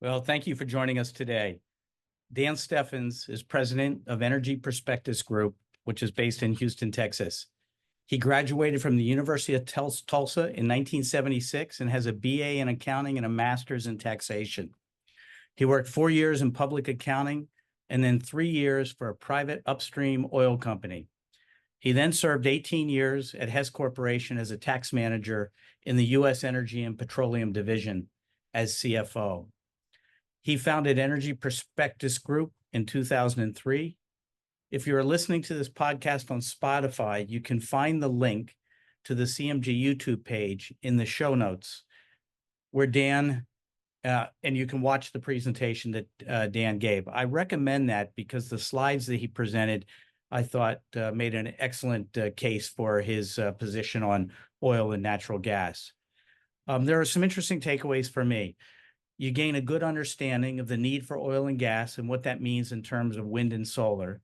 Well, thank you for joining us today. Dan Steffens is president of Energy Prospectus Group, which is based in Houston, Texas. He graduated from the University of Tulsa in 1976 and has a BA in accounting and a master's in taxation. He worked 4 years in public accounting and then 3 years for a private upstream oil company. He then served 18 years at HESS Corporation as a tax manager in the U.S. Energy and Petroleum Division as CFO. He founded Energy Prospectus Group in 2003. If you're listening to this podcast on Spotify, you can find the link to the CMG YouTube page in the show notes where Dan, and you can watch the presentation that Dan gave. I recommend that because the slides that he presented, I thought made an excellent case for his position on oil and natural gas. There are some interesting takeaways for me. You gain a good understanding of the need for oil and gas and what that means in terms of wind and solar.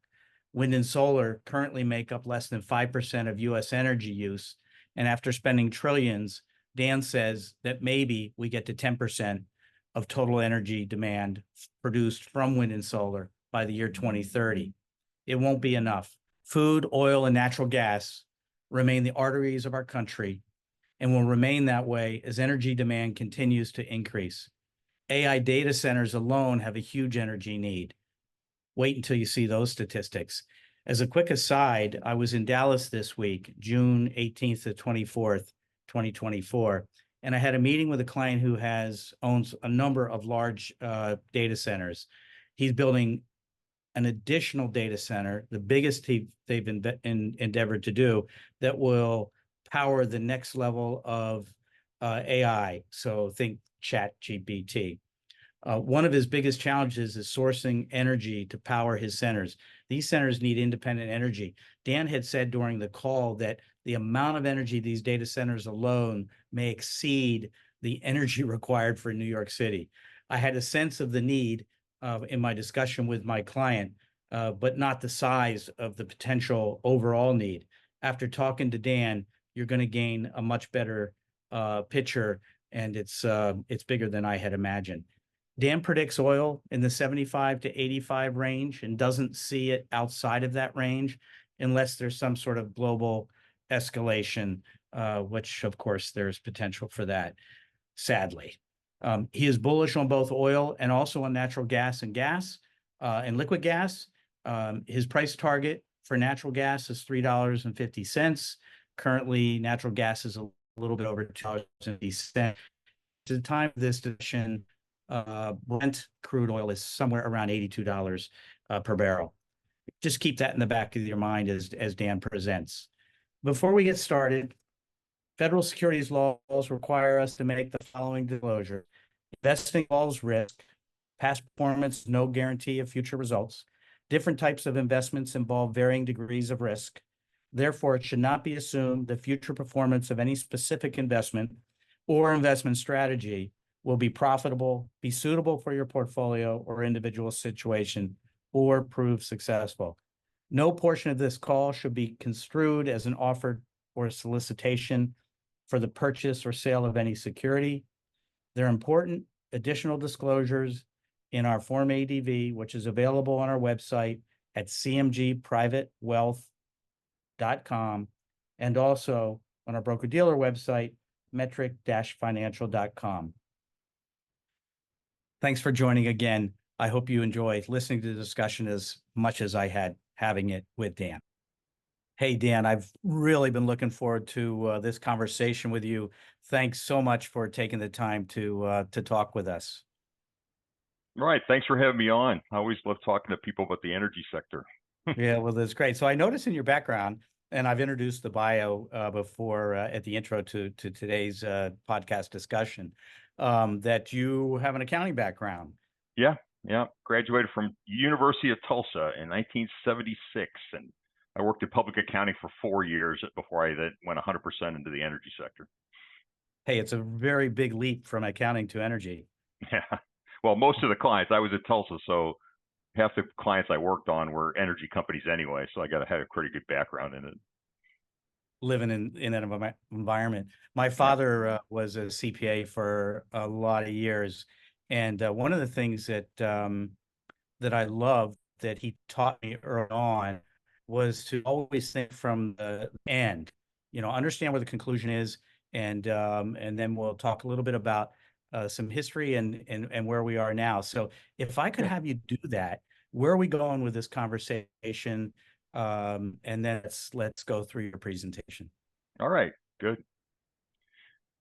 Wind and solar currently make up less than 5% of U.S. energy use. And after spending trillions, Dan says that maybe we get to 10% of total energy demand produced from wind and solar by the year 2030. It won't be enough. Food, oil, and natural gas remain the arteries of our country and will remain that way as energy demand continues to increase. AI data centers alone have a huge energy need. Wait until you see those statistics. As a quick aside, I was in Dallas this week, June 18th to 24th, 2024, and I had a meeting with a client who owns a number of large data centers. He's building an additional data center, the biggest they've endeavored to do, that will power the next level of AI. So think ChatGPT. One of his biggest challenges is sourcing energy to power his centers. These centers need independent energy. Dan had said during the call that the amount of energy these data centers alone may exceed the energy required for New York City. I had a sense of the need in my discussion with my client, but not the size of the potential overall need. After talking to Dan, you're going to gain a much better picture, and it's bigger than I had imagined. Dan predicts oil in the 75 to 85 range and doesn't see it outside of that range unless there's some sort of global escalation, which of course there's potential for that, sadly. He is bullish on both oil and also on natural gas and liquid gas. His price target for natural gas is $3.50. Currently, natural gas is a little bit over $2.50. At the time of this discussion, Brent crude oil is somewhere around $82 per barrel. Just keep that in the back of your mind as Dan presents. Before we get started, federal securities laws require us to make the following disclosure. Investing involves risk. Past performance, no guarantee of future results. Different types of investments involve varying degrees of risk. Therefore, it should not be assumed that future performance of any specific investment or investment strategy will be profitable, be suitable for your portfolio or individual situation, or prove successful. No portion of this call should be construed as an offer or a solicitation for the purchase or sale of any security. There are important additional disclosures in our Form ADV, which is available on our website at cmgprivatewealth.com and also on our broker-dealer website, metric-financial.com. Thanks for joining again. I hope you enjoyed listening to the discussion as much as I had having it with Dan. Hey, Dan, I've really been looking forward to this conversation with you. Thanks so much for taking the time to talk with us. All right. Thanks for having me on. I always love talking to people about the energy sector. Yeah, well, that's great. So I noticed in your background, and I've introduced the bio before at the intro to today's podcast discussion, that you have an accounting background. Yeah. Graduated from University of Tulsa in 1976, and I worked in public accounting for 4 years before I then went 100% into the energy sector. Hey, it's a very big leap from accounting to energy. Yeah. Well, most of the clients, I was at Tulsa, so half the clients I worked on were energy companies anyway, so I had a pretty good background in it. Living in that environment. My father was a CPA for a lot of years, And one of the things that I loved that he taught me early on was to always think from the end, understand where the conclusion is. And then we'll talk a little bit about some history and where we are now. So if I could have you do that, where are we going with this conversation? And then let's go through your presentation. All right, good.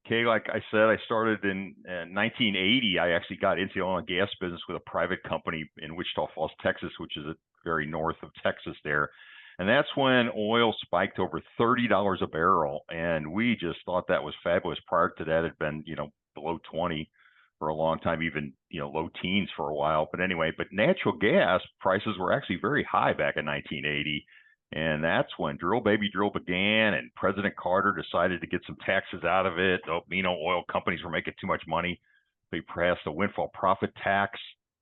Okay, like I said, I started in 1980. I actually got into the oil and gas business with a private company in Wichita Falls, Texas, which is very north of Texas there. And that's when oil spiked over $30 a barrel. And we just thought that was fabulous. Prior to that, it had been, below 20 for a long time, even, low teens for a while. But anyway, but natural gas prices were actually very high back in 1980. And that's when drill baby drill began, and President Carter decided to get some taxes out of it. Oil companies were making too much money. They passed a windfall profit tax.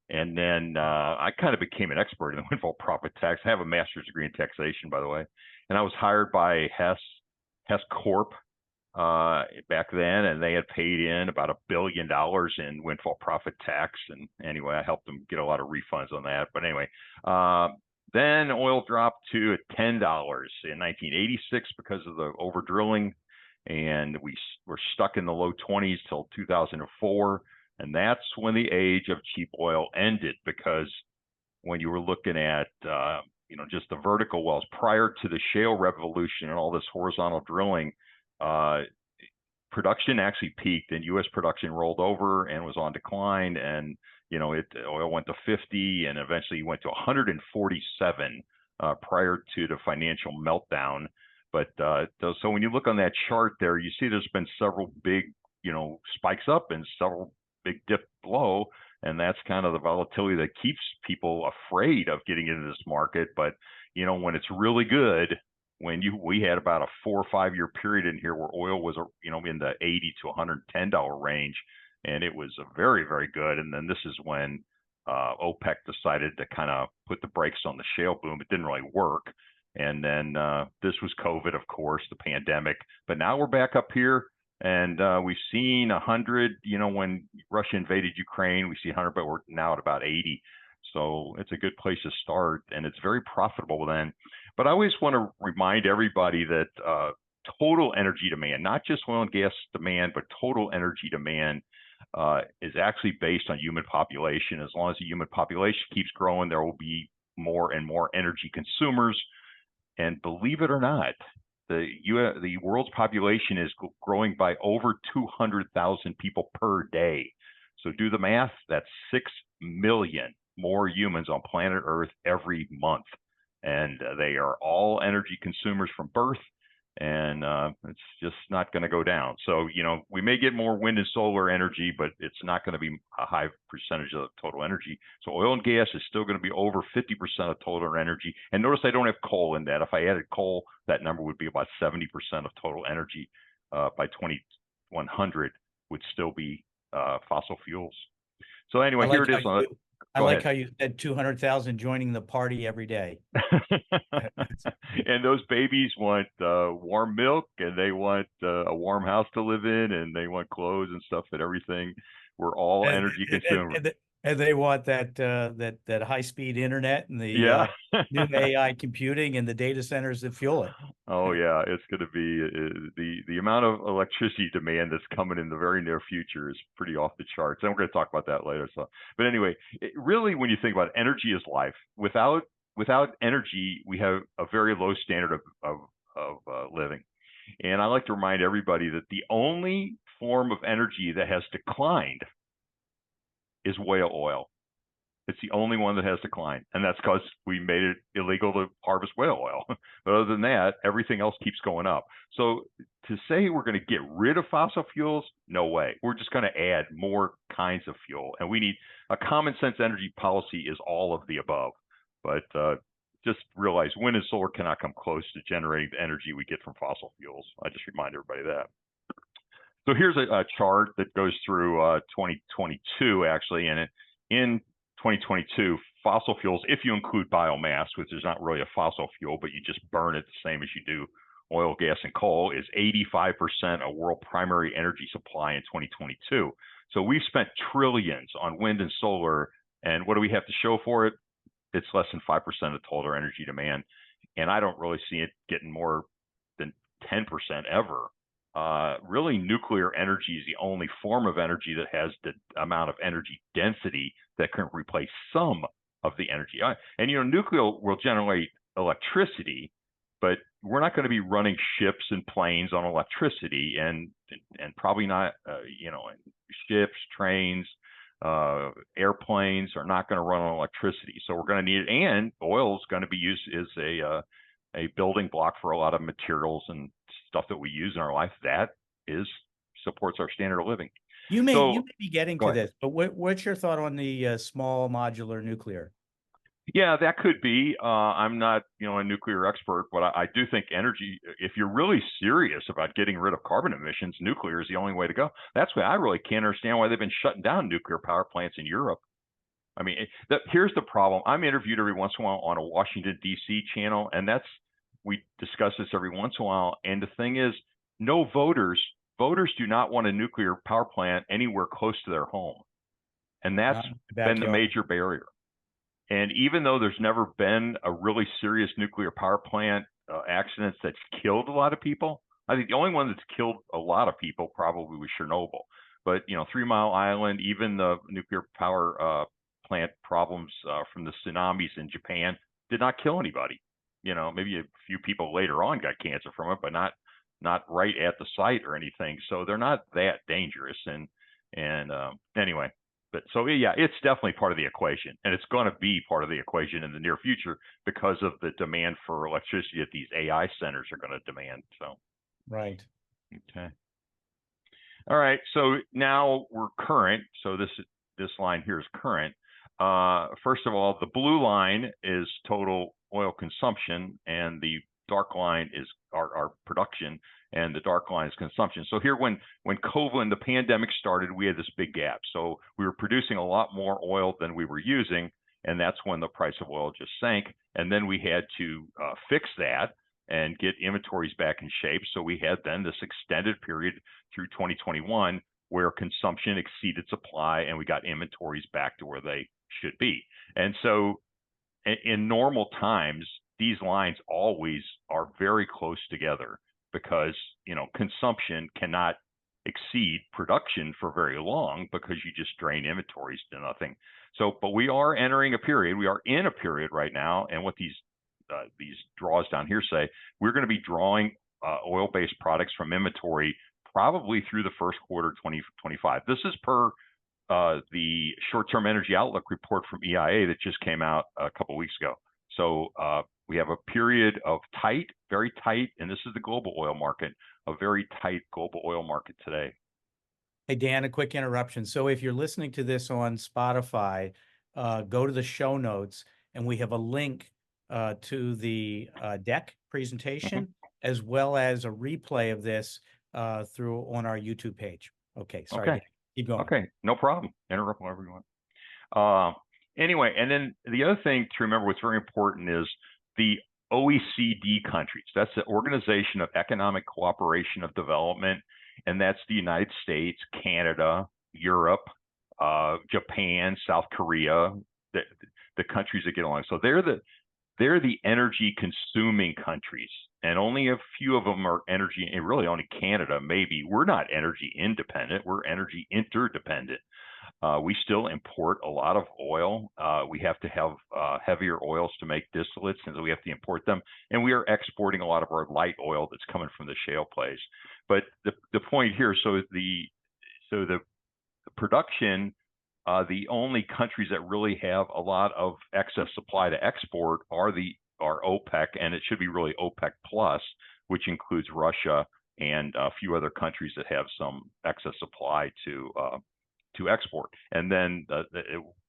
And then I kind of became an expert in the windfall profit tax. I have a master's degree in taxation, by the way. And I was hired by HESS Corp back then, and they had paid in about $1 billion in windfall profit tax. And anyway, I helped them get a lot of refunds on that. But anyway, then oil dropped to $10 in 1986 because of the over drilling, and we were stuck in the low 20s till 2004. And that's when the age of cheap oil ended, because when you were looking at, just the vertical wells prior to the shale revolution and all this horizontal drilling, production actually peaked, and U.S. production rolled over and was on decline. And, oil went to 50 and eventually went to 147 prior to the financial meltdown. But so when you look on that chart there, you see there's been several big, spikes up and several big dip below, and that's kind of the volatility that keeps people afraid of getting into this market. But when it's really good, we had about a 4 or 5 year period in here where oil was in the $80 to $110 range, and it was very, very good. And then this is when OPEC decided to kind of put the brakes on the shale boom. It didn't really work. And then this was COVID, of course, the pandemic. But now we're back up here. And we've seen 100, when Russia invaded Ukraine, we see 100, but we're now at about 80. So it's a good place to start, and it's very profitable then. But I always want to remind everybody that total energy demand, not just oil and gas demand, but total energy demand is actually based on human population. As long as the human population keeps growing, there will be more and more energy consumers. And believe it or not, the world's population is growing by over 200,000 people per day. So do the math. That's 6 million more humans on planet Earth every month. And they are all energy consumers from birth. And it's just not going to go down. So, we may get more wind and solar energy, but it's not going to be a high percentage of total energy. So oil and gas is still going to be over 50% of total energy. And notice I don't have coal in that. If I added coal, that number would be about 70% of total energy by 2100 would still be fossil fuels. So anyway, here it is. I like how you said 200,000 joining the party every day. And those babies want warm milk, and they want a warm house to live in, and they want clothes and stuff and everything. We're all energy consumers. And they want that high-speed internet and the new AI computing and the data centers that fuel it. Oh yeah, it's going to be the amount of electricity demand that's coming in the very near future is pretty off the charts. And we're going to talk about that later. So, but anyway, really, when you think about it, energy is life. Without energy, we have a very low standard of living. And I like to remind everybody that the only form of energy that has declined is whale oil. It's the only one that has declined, and that's because we made it illegal to harvest whale oil. But other than that, everything else keeps going up. So to say we're going to get rid of fossil fuels, no way. We're just going to add more kinds of fuel, and we need a common sense energy policy is all of the above. But just realize wind and solar cannot come close to generating the energy we get from fossil fuels. I just remind everybody that. So here's a chart that goes through 2022, actually, and in 2022, fossil fuels, if you include biomass, which is not really a fossil fuel, but you just burn it the same as you do oil, gas, and coal, is 85% of world primary energy supply in 2022. So we've spent trillions on wind and solar, and what do we have to show for it? It's less than 5% of total energy demand, and I don't really see it getting more than 10% ever. Really, nuclear energy is the only form of energy that has the amount of energy density that can replace some of the energy. And nuclear will generate electricity, but we're not going to be running ships and planes on electricity, and probably not, ships, trains, airplanes are not going to run on electricity. So we're going to need it, and oil is going to be used as a building block for a lot of materials and stuff that we use in our life that supports our standard of living. You may be getting to Go ahead. this, but what's your thought on the small modular nuclear? Yeah, that could be. I'm not, a nuclear expert, but I do think energy, if you're really serious about getting rid of carbon emissions, nuclear is the only way to go. That's why I really can't understand why they've been shutting down nuclear power plants in Europe. I mean, here's the problem. I'm interviewed every once in a while on a Washington, D.C. channel, and we discuss this every once in a while. And the thing is, no voters do not want a nuclear power plant anywhere close to their home. And that's been the major barrier. And even though there's never been a really serious nuclear power plant accidents that's killed a lot of people, I think the only one that's killed a lot of people probably was Chernobyl. But, 3 Mile Island, even the nuclear power plant problems from the tsunamis in Japan did not kill anybody. Maybe a few people later on got cancer from it, but not right at the site or anything. So they're not that dangerous. And anyway. But so, yeah, it's definitely part of the equation, and it's going to be part of the equation in the near future because of the demand for electricity that these AI centers are going to demand. So, right. Okay. All right. So now we're current. So this line here is current. First of all, the blue line is total oil consumption, and the dark line is our production, and the dark line is consumption. So here, when COVID, the pandemic started, we had this big gap. So we were producing a lot more oil than we were using, and that's when the price of oil just sank. And then we had to fix that and get inventories back in shape. So we had then this extended period through 2021 where consumption exceeded supply, and we got inventories back to where they should be. And so in normal times, these lines always are very close together because, consumption cannot exceed production for very long because you just drain inventories to nothing. So, but we are entering a period, we are in a period right now, and what these draws down here say, we're going to be drawing oil-based products from inventory probably through the first quarter 2025. This is per the short-term energy outlook report from EIA that just came out a couple of weeks ago. So we have a period of very tight, and this is the global oil market, a very tight global oil market today. Hey, Dan, a quick interruption. So if you're listening to this on Spotify, go to the show notes, and we have a link to the deck presentation, as well as a replay of this on our YouTube page. Okay, sorry. Okay. Dan, keep going. Okay, no problem. Interrupt whenever you want. Anyway, and then the other thing to remember, what's very important, is the OECD countries. That's the Organization of Economic Cooperation of Development, and that's the United States, Canada, Europe, Japan, South Korea, the countries that get along. So they're the energy consuming countries, and only a few of them are energy, and really only Canada, maybe. We're not energy independent, we're energy interdependent. We still import a lot of oil. We have to have heavier oils to make distillates, and so we have to import them. And we are exporting a lot of our light oil that's coming from the shale plays. But the point here, so the production, the only countries that really have a lot of excess supply to export are OPEC, and it should be really OPEC plus, which includes Russia and a few other countries that have some excess supply to export. And then,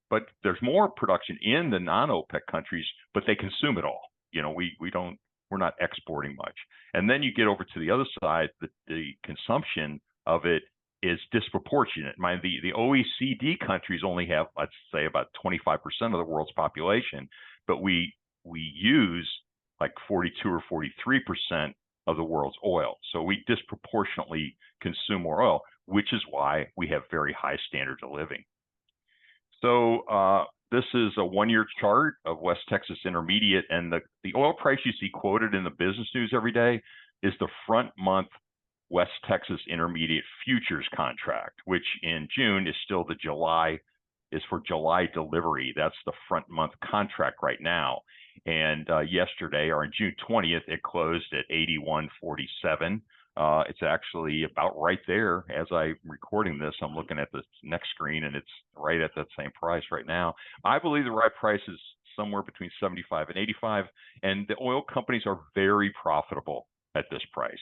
but there's more production in the non-OPEC countries, but they consume it all. We're not exporting much. And then you get over to the other side, the consumption of it is disproportionate. The OECD countries only have, let's say, about 25% of the world's population, but we use like 42 or 43% of the world's oil. So we disproportionately consume more oil. which is why we have very high standards of living. So this is a one-year chart of West Texas Intermediate, and the oil price you see quoted in the business news every day is the front month West Texas Intermediate futures contract, which in June is still for July delivery. That's the front month contract right now. And yesterday, or on June 20th, it closed at 81.47. It's actually about right there as I'm recording this. I'm looking at the next screen, and it's right at that same price right now. I believe the right price is somewhere between 75 and 85, and the oil companies are very profitable at this price.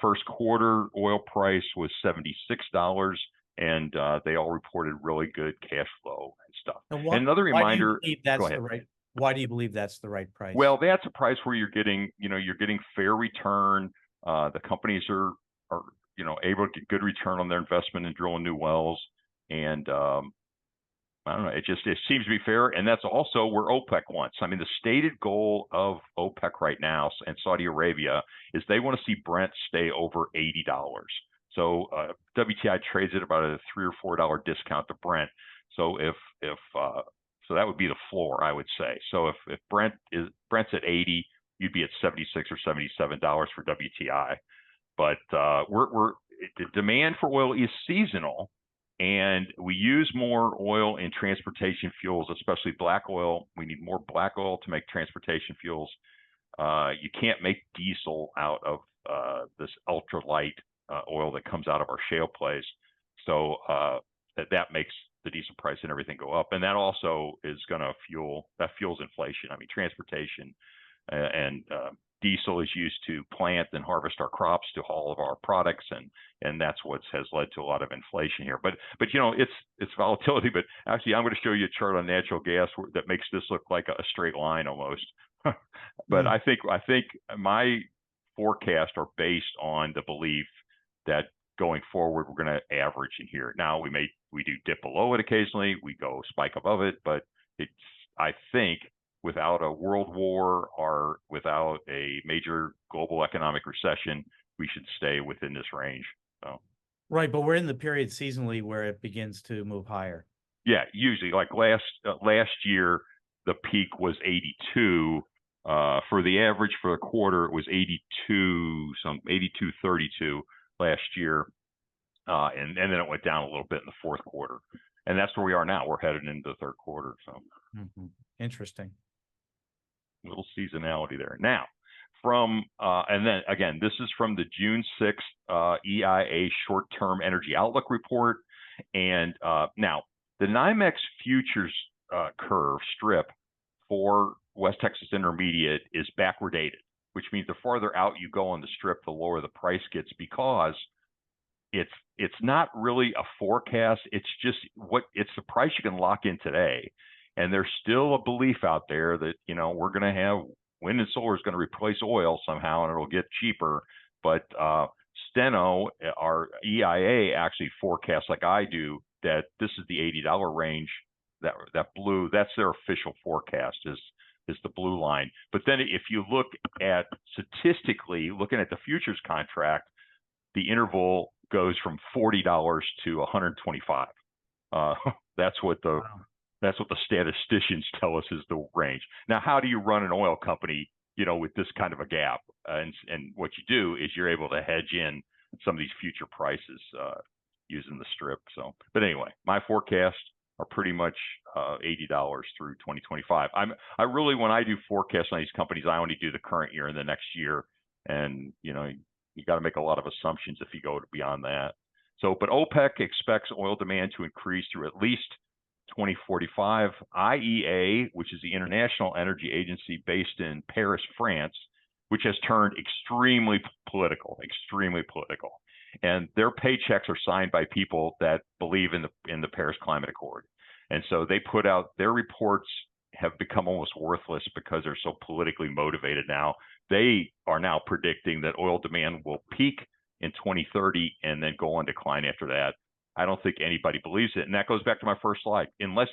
First quarter oil price was $76, and they all reported really good cash flow and stuff. And another reminder, go ahead. Why do you believe that's the right price? Well, that's a price where you're getting fair return. The companies are able to get good return on their investment in drilling new wells, and I don't know. It seems to be fair, and that's also where OPEC wants. I mean, the stated goal of OPEC right now and Saudi Arabia is they want to see Brent stay over $80. So WTI trades at about a $3 or $4 discount to Brent. So so that would be the floor, I would say. So if Brent's at 80, you'd be at $76 or $77 for WTI. But the demand for oil is seasonal, and we use more oil in transportation fuels, especially black oil. We need more black oil to make transportation fuels. You can't make diesel out of this ultralight oil that comes out of our shale plays. So that makes the diesel price and everything go up. And that also is going to fuels inflation. I mean, transportation and diesel is used to plant and harvest our crops, to haul of our products, and that's what has led to a lot of inflation here. But it's volatility. But actually, I'm going to show you a chart on natural gas that makes this look like a straight line almost. But I think my forecasts are based on the belief that going forward we're going to average in here. Now we do dip below it occasionally, we go spike above it, but I think without a world war or without a major global economic recession, we should stay within this range. So. Right, but we're in the period seasonally where it begins to move higher. Yeah, usually like last year, the peak was 82. For the average for the quarter, it was 82.32 last year, and then it went down a little bit in the fourth quarter, and that's where we are now. We're headed into the third quarter. So Interesting. A little seasonality there. Now, and then again, this is from the June 6th EIA short-term energy outlook report, and now the NYMEX futures curve strip for West Texas Intermediate is backwardated, which means the farther out you go on the strip, the lower the price gets, because it's not really a forecast. It's just it's the price you can lock in today. And there's still a belief out there that, we're going to have wind and solar is going to replace oil somehow, and it'll get cheaper. But Steno, our EIA, actually forecasts, like I do, that this is the $80 range. That blue, that's their official forecast, is the blue line. But then if you look at statistically, looking at the futures contract, the interval goes from $40 to 125. That's what the statisticians tell us is the range. Now, how do you run an oil company, with this kind of a gap? And what you do is you're able to hedge in some of these future prices using the strip. So, but anyway, my forecasts are pretty much $80 through 2025. I really, when I do forecasts on these companies, I only do the current year and the next year, and you got to make a lot of assumptions if you go beyond that. So, but OPEC expects oil demand to increase through at least 2045. IEA, which is the International Energy Agency based in Paris, France, which has turned extremely political, and their paychecks are signed by people that believe in the Paris Climate Accord. And so they put out their reports have become almost worthless because they're so politically motivated now. They are now predicting that oil demand will peak in 2030 and then go on decline after that. I don't think anybody believes it. And that goes back to my first slide. Unless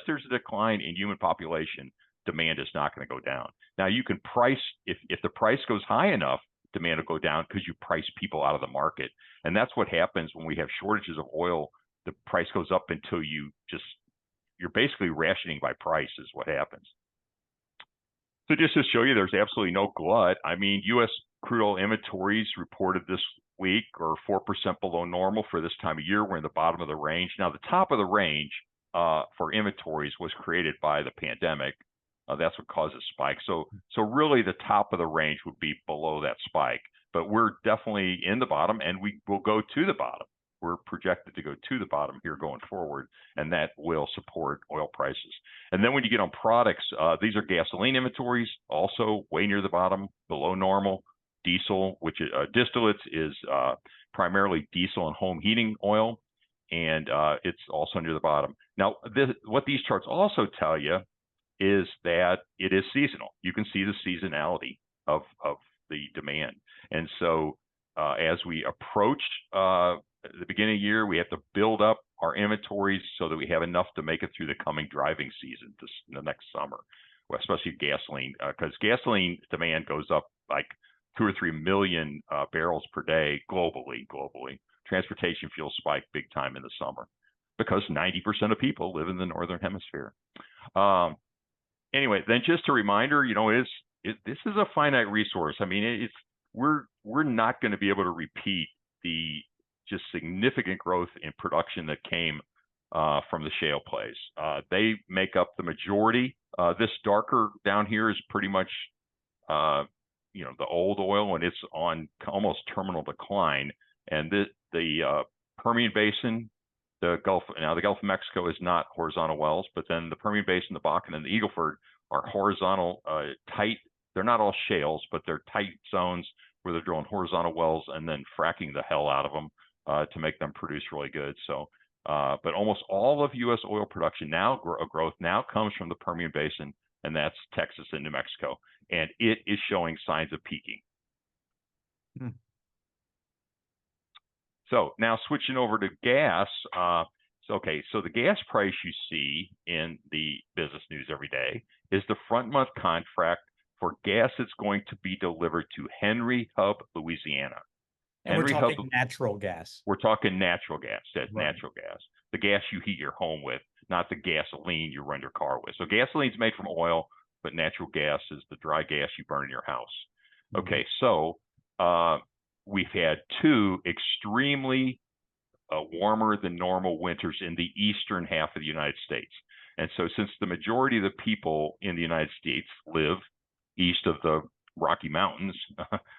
there's a decline in human population, demand is not going to go down. Now, you can price, if the price goes high enough, demand will go down because you price people out of the market. And that's what happens when we have shortages of oil. The price goes up until you're basically rationing by price is what happens. So just to show you, there's absolutely no glut. I mean, U.S. crude oil inventories reported this week are 4% below normal for this time of year. We're in the bottom of the range. Now, the top of the range for inventories was created by the pandemic. That's what caused a spike. So really the top of the range would be below that spike. But we're definitely in the bottom, and we will go to the bottom. We're projected to go to the bottom here going forward, and that will support oil prices. And then when you get on products, these are gasoline inventories, also way near the bottom, below normal. Diesel, which is distillates, is primarily diesel and home heating oil, and it's also near the bottom. Now, what these charts also tell you is that it is seasonal. You can see the seasonality of the demand. And so as we approach the beginning of the year, we have to build up our inventories so that we have enough to make it through the coming driving season the next summer, well, especially gasoline, because gasoline demand goes up like 2 or 3 million barrels per day globally. Transportation fuel spike big time in the summer because 90% of people live in the Northern Hemisphere. Anyway, then just a reminder, this is a finite resource. I mean, we're not going to be able to repeat the just significant growth in production that came from the shale plays. They make up the majority. This darker down here is pretty much, the old oil, and it's on almost terminal decline. And the Permian Basin, the Gulf of Mexico is not horizontal wells, but then the Permian Basin, the Bakken, and the Eagle Ford are horizontal, tight. They're not all shales, but they're tight zones where they're drilling horizontal wells and then fracking the hell out of them to make them produce really good. So, but almost all of U.S. oil production growth now comes from the Permian Basin, and that's Texas and New Mexico, and it is showing signs of peaking. So now switching over to gas. So the gas price you see in the business news every day is the front month contract for gas that's going to be delivered to Henry Hub, Louisiana. And we're talking natural gas. We're talking natural gas. That's right. Natural gas. The gas you heat your home with, not the gasoline you run your car with. So gasoline's made from oil, but natural gas is the dry gas you burn in your house. Okay, so we've had 2 extremely warmer than normal winters in the eastern half of the United States. And so since the majority of the people in the United States live east of the Rocky Mountains,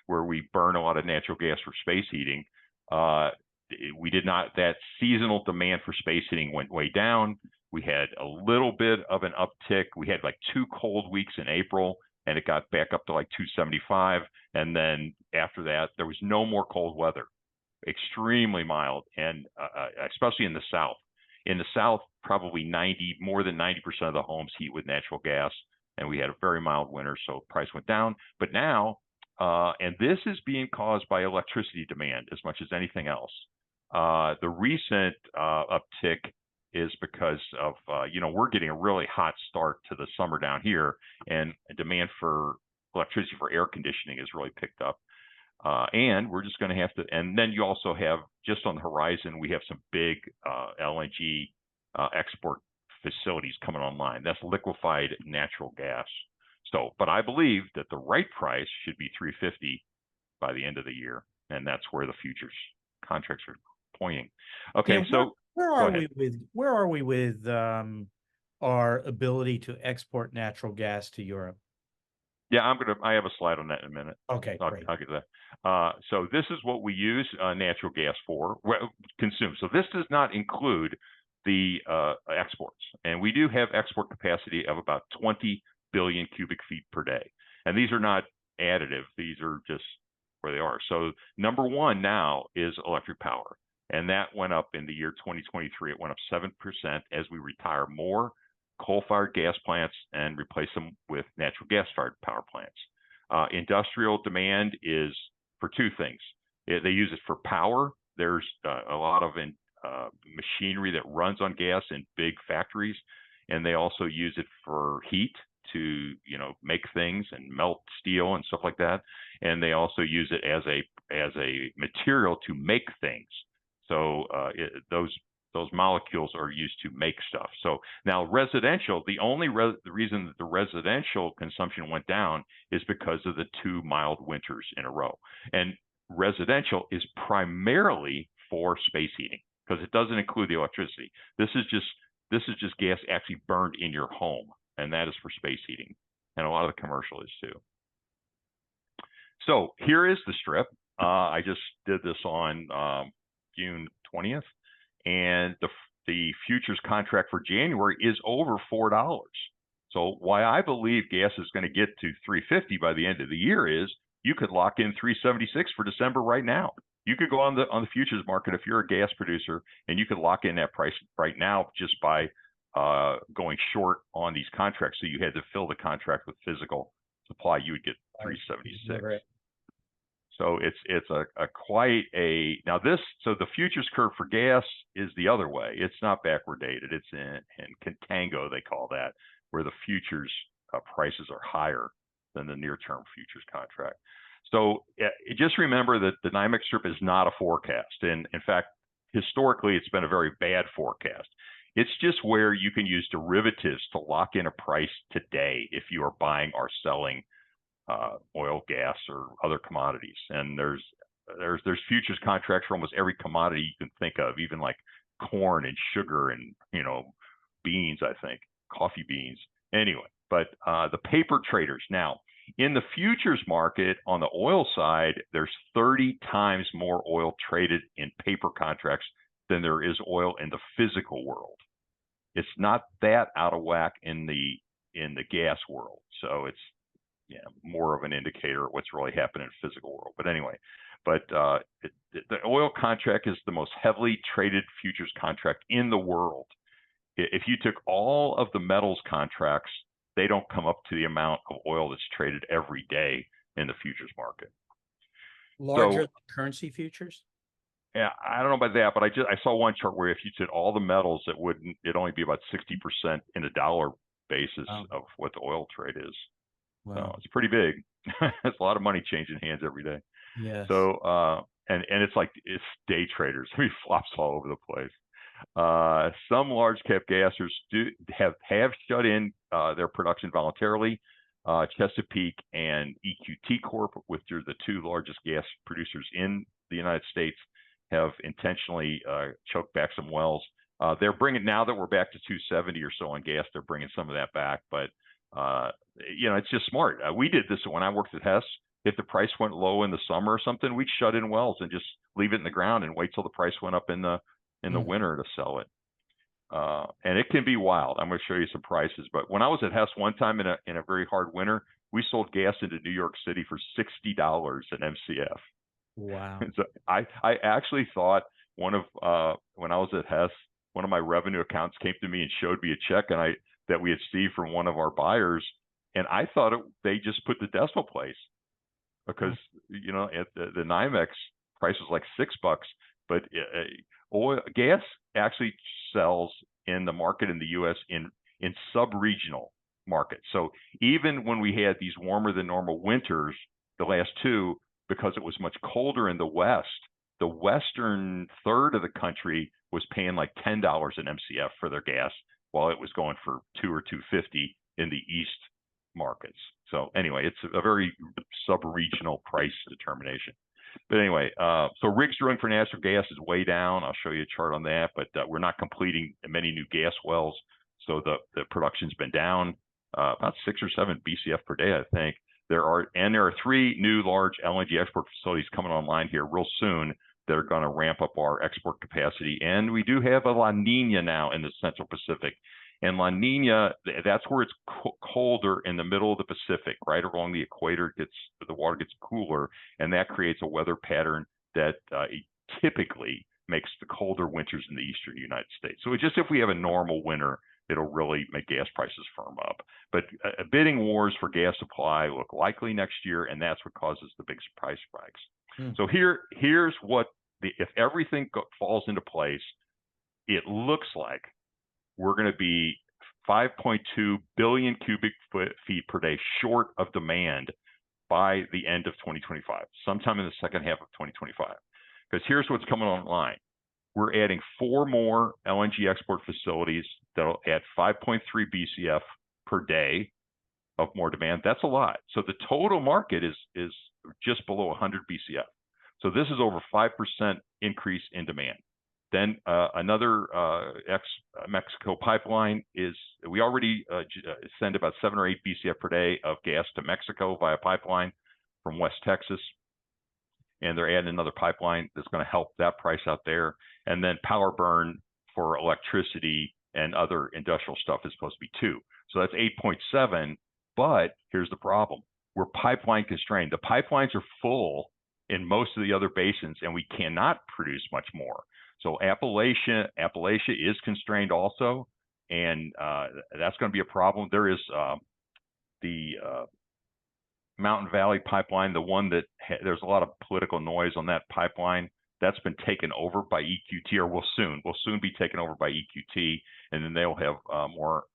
where we burn a lot of natural gas for space heating, that seasonal demand for space heating went way down. We had a little bit of an uptick. We had like 2 cold weeks in April, and it got back up to like 275. And then after that, there was no more cold weather, extremely mild, and especially in the South. In the South, probably more than 90% of the homes heat with natural gas, and we had a very mild winter, so price went down. But now, and this is being caused by electricity demand as much as anything else. The recent uptick is because of, we're getting a really hot start to the summer down here, and demand for electricity for air conditioning has really picked up. And we're just going to have to, and then you also have, just on the horizon, we have some big LNG export facilities coming online. That's liquefied natural gas. So, but I believe that the right price should be $3.50 by the end of the year, and that's where the futures contracts are pointing. Okay, Dan, so where are we with our ability to export natural gas to Europe? Yeah, I have a slide on that in a minute. Okay, great. I'll get to that. So this is what we use natural gas for, consume. So this does not include the exports. And we do have export capacity of about 20 billion cubic feet per day. And these are not additive. These are just where they are. So number 1 now is electric power. And that went up in the year 2023. It went up 7% as we retire more coal-fired gas plants and replace them with natural gas-fired power plants. Industrial demand is for 2 things. They use it for power. There's a lot of machinery that runs on gas in big factories, and they also use it for heat to, you know, make things and melt steel and stuff like that. And they also use it as a material to make things. So those molecules are used to make stuff. So now residential, the reason that the residential consumption went down is because of the 2 mild winters in a row. And residential is primarily for space heating because it doesn't include the electricity. This is just gas actually burned in your home, and that is for space heating. And a lot of the commercial is too. So here is the strip. I just did this on June 20th. And the futures contract for January is over $4. So why I believe gas is going to get to $3.50 by the end of the year is you could lock in $3.76 for December right now. You could go on the futures market if you're a gas producer, and you could lock in that price right now just by going short on these contracts. So you had to fill the contract with physical supply, you would get $3.76. Right. So it's a quite a now this so the futures curve for gas is the other way. It's not backward dated. It's in contango, they call that, where the futures prices are higher than the near term futures contract. So just remember that the NYMEX strip is not a forecast, and in fact, historically, it's been a very bad forecast. It's just where you can use derivatives to lock in a price today if you are buying or selling oil, gas, or other commodities. And there's futures contracts for almost every commodity you can think of, even like corn and sugar and, you know, beans, I think, coffee beans. Anyway, but the paper traders now, in the futures market on the oil side, there's 30 times more oil traded in paper contracts than there is oil in the physical world. It's not that out of whack in the gas world. So it's more of an indicator of what's really happening in the physical world. But anyway, the oil contract is the most heavily traded futures contract in the world. If you took all of the metals contracts, they don't come up to the amount of oil that's traded every day in the futures market. Larger than currency futures? Yeah, I don't know about that, but I saw one chart where if you took all the metals, it'd only be about 60% in a dollar basis of what the oil trade is. Wow. So it's pretty big. It's a lot of money changing hands every day. Yeah. So and it's day traders. I mean, flops all over the place. Some large cap gassers have shut in their production voluntarily. Chesapeake and EQT Corp, which are the 2 largest gas producers in the United States, have intentionally choked back some wells. They're bringing, now that we're back to 270 or so on gas, they're bringing some of that back. But you know, it's just smart. We did this when I worked at HESS. If the price went low in the summer or something, we'd shut in wells and just leave it in the ground and wait till the price went up in the winter to sell it. And it can be wild. I'm going to show you some prices. But when I was at HESS one time in a very hard winter, we sold gas into New York City for $60 an MCF. Wow. So I actually thought when I was at HESS, one of my revenue accounts came to me and showed me a check that we had received from one of our buyers, and I thought they just put the decimal place because you know at the NYMEX price was like $6, but gas actually sells in the market in the U.S. in sub-regional markets. So even when we had these warmer than normal winters, the last 2, because it was much colder in the West, the western third of the country was paying like $10 an MCF for their gas, while it was going for $2 or $2.50 in the east markets. So anyway, it's a very sub-regional price determination. But anyway, so rigs drilling for natural gas is way down. I'll show you a chart on that, but we're not completing many new gas wells. So the production's been down about 6 or 7 BCF per day, I think. There are 3 new large LNG export facilities coming online here real soon that are going to ramp up our export capacity. And we do have a La Nina now in the Central Pacific. And La Nina, that's where it's colder in the middle of the Pacific, right along the equator. The water gets cooler, and that creates a weather pattern that typically makes the colder winters in the eastern United States. So just if we have a normal winter, it'll really make gas prices firm up. But bidding wars for gas supply look likely next year, and that's what causes the big price spikes. So here's what if everything falls into place, it looks like we're going to be 5.2 billion cubic feet per day short of demand by the end of 2025, sometime in the second half of 2025. Because here's what's coming online. We're adding 4 more LNG export facilities that'll add 5.3 BCF per day of more demand. That's a lot. So the total market is just below 100 BCF. So this is over 5% increase in demand. Then another ex-Mexico pipeline is, we already send about 7 or 8 BCF per day of gas to Mexico via pipeline from West Texas. And they're adding another pipeline that's going to help that price out there. And then power burn for electricity and other industrial stuff is supposed to be 2. So that's 8.7. But here's the problem. We're pipeline constrained. The pipelines are full in most of the other basins, and we cannot produce much more. So Appalachia is constrained also, and that's going to be a problem. There is the Mountain Valley pipeline, the one that there's a lot of political noise on that pipeline. That's been taken over by EQT, or will soon be taken over by EQT, and then they'll have more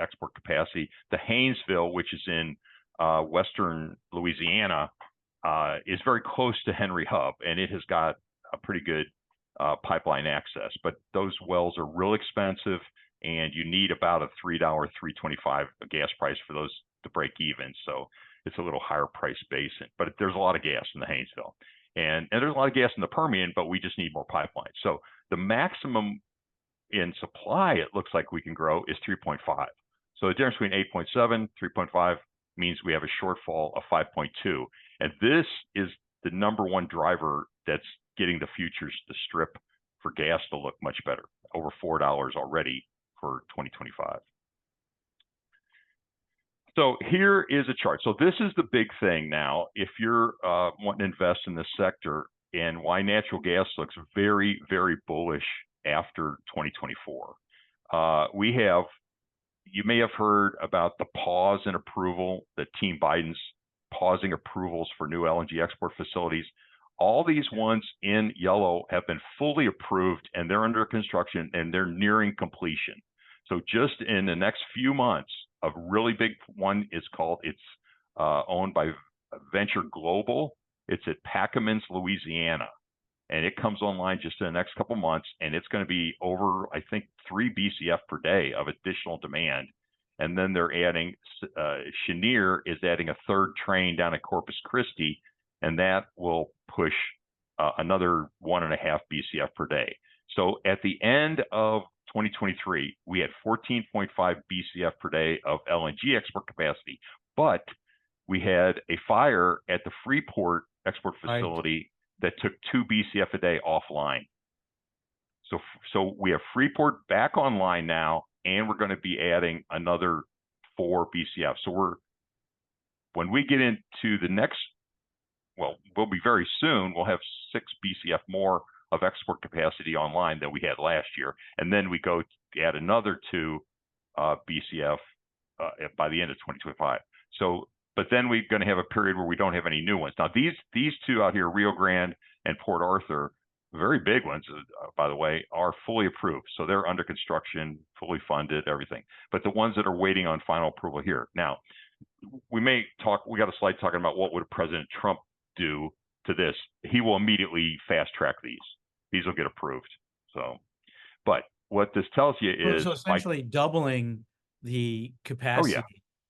export capacity. The Haynesville, which is in western Louisiana, is very close to Henry Hub, and it has got a pretty good pipeline access. But those wells are real expensive, and you need about a $3, $3.25 gas price for those to break even. So it's a little higher price basin, but there's a lot of gas in the Haynesville. And there's a lot of gas in the Permian, but we just need more pipelines. So the maximum in supply, it looks like we can grow, is 3.5. So the difference between 8.7, 3.5 means we have a shortfall of 5.2. And this is the number one driver that's getting the futures, the strip for gas, to look much better, over $4 already for 2025. So here is a chart. So this is the big thing now, if you're wanting to invest in this sector, and why natural gas looks very, very bullish after 2024. You may have heard about the pause in approval, that Team Biden's pausing approvals for new LNG export facilities. All these ones in yellow have been fully approved, and they're under construction, and they're nearing completion. So just in the next few months, a really big one is owned by Venture Global. It's at Plaquemines, Louisiana, and it comes online just in the next couple months, and it's going to be over, I think, 3 BCF per day of additional demand. And then they're adding, Cheniere is adding a 3rd train down at Corpus Christi, and that will push another 1.5 BCF per day. So at the end of 2023, we had 14.5 BCF per day of LNG export capacity, but we had a fire at the Freeport export facility that took 2 BCF a day offline. So we have Freeport back online now, and we're going to be adding another 4 BCF. So when we get into the next, we'll be very soon, we'll have 6 BCF more of export capacity online than we had last year. And then we go to add another 2 BCF by the end of 2025. So, but then we're going to have a period where we don't have any new ones. Now, these 2 out here, Rio Grande and Port Arthur, very big ones, by the way, are fully approved. So they're under construction, fully funded, everything. But the ones that are waiting on final approval here. Now, we got a slide talking about what would President Trump do to this. He will immediately fast track these. These will get approved. So, but what this tells you is, so essentially doubling the capacity. Oh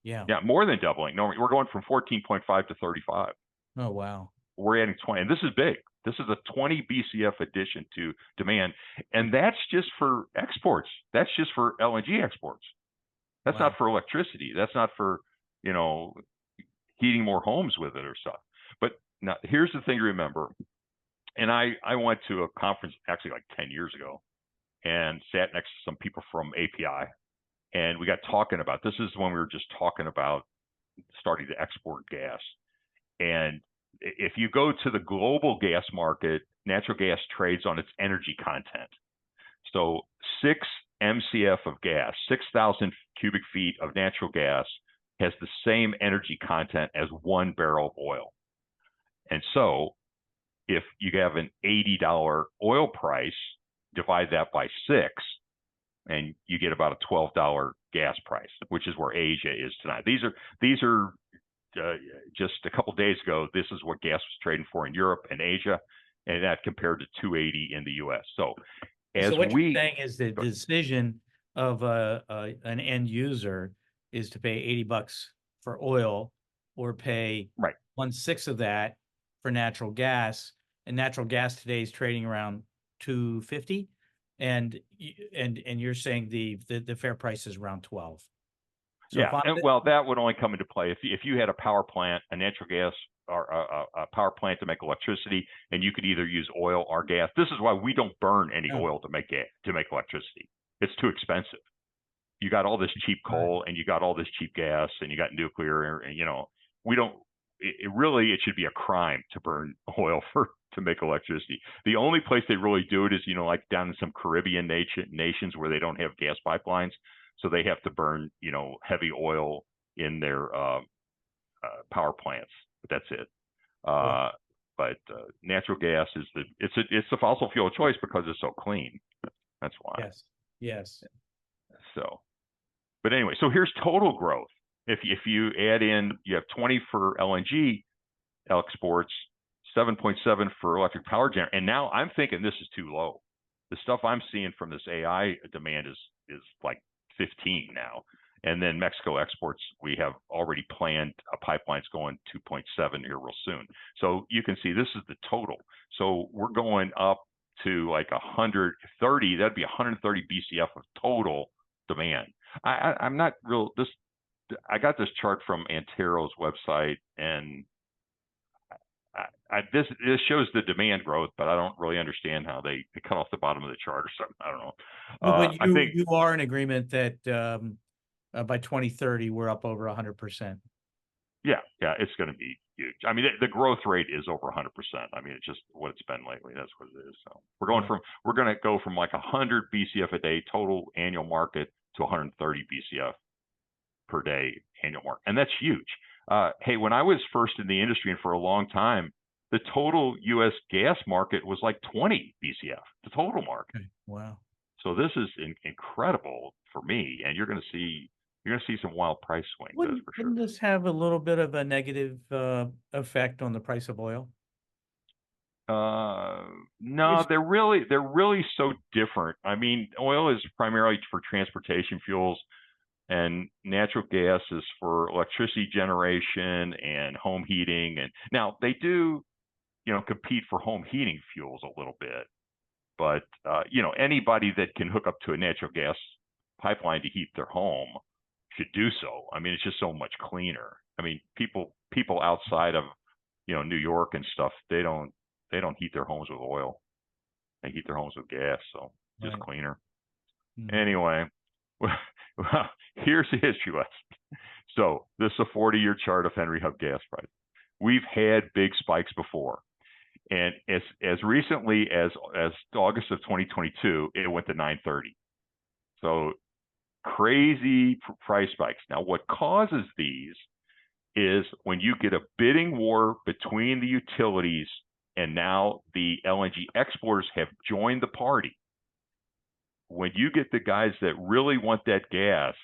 yeah, more than doubling. No, we're going from 14.5 to 35. Oh wow. We're adding 20, and this is big. This is a 20 BCF addition to demand, and that's just for exports. That's just for LNG exports. That's not for electricity. That's not for, heating more homes with it or stuff. But now here's the thing to remember. And I went to a conference actually like 10 years ago and sat next to some people from API, and we got talking about, this is when we were just talking about starting to export gas. And if you go to the global gas market, natural gas trades on its energy content. So 6 MCF of gas, 6,000 cubic feet of natural gas has the same energy content as 1 barrel of oil. And so if you have an $80 oil price, divide that by 6, and you get about a $12 gas price, which is where Asia is tonight. These are just a couple days ago, this is what gas was trading for in Europe and Asia, and that compared to 280 in the U.S. So as what we you're saying is the decision of an end user is to pay $80 for oil or pay right 1/6 of that for natural gas, and natural gas today is trading around 250, and you're saying the fair price is around 12. So yeah, and well, that would only come into play if you had a power plant, a natural gas or a power plant to make electricity, and you could either use oil or gas. This is why we don't burn any oil to make electricity. It's too expensive. You got all this cheap coal, and you got all this cheap gas, and you got nuclear, and we don't. It should be a crime to burn oil to make electricity. The only place they really do it is like down in some Caribbean nations where they don't have gas pipelines. So they have to burn, heavy oil in their power plants. But that's it. But natural gas is it's the fossil fuel of choice because it's so clean. That's why. Yes. So, but anyway, so here's total growth. If you add in, you have 20 for LNG exports, 7.7 for electric power generation, and now I'm thinking this is too low. The stuff I'm seeing from this AI demand is like 15 now. And then Mexico exports, we have already planned pipelines going 2.7 here real soon. So you can see this is the total. So we're going up to like 130, that'd be 130 BCF of total demand. I'm not real, I got this chart from Antero's website, and this shows the demand growth, but I don't really understand how they cut off the bottom of the chart or something. I don't know. But I think you are in agreement that by 2030 we're up over 100%. Yeah, it's going to be huge. I mean, the growth rate is over 100%. I mean, it's just what it's been lately. That's what it is. So we're going to go from like 100 BCF a day total annual market to 130 BCF per day annual market, and that's huge. Hey, when I was first in the industry and for a long time, the total U.S. gas market was like 20 BCF, the total market. Okay. Wow. So this is incredible for me, and you're going to see some wild price swings. That's for sure. Wouldn't this have a little bit of a negative effect on the price of oil? No, they're really so different. I mean, oil is primarily for transportation fuels, and natural gas is for electricity generation and home heating. And now they do, compete for home heating fuels a little bit, but anybody that can hook up to a natural gas pipeline to heat their home should do so. I mean, it's just so much cleaner. I mean, people outside of New York and stuff, they don't heat their homes with oil. They heat their homes with gas, so just cleaner. Anyway, well, here's the history lesson. So this is a 40-year chart of Henry Hub gas price. We've had big spikes before, and as recently as August of 2022, it went to 930. So crazy price spikes. Now, what causes these is when you get a bidding war between the utilities, and now the LNG exporters have joined the party. When you get the guys that really want that gas,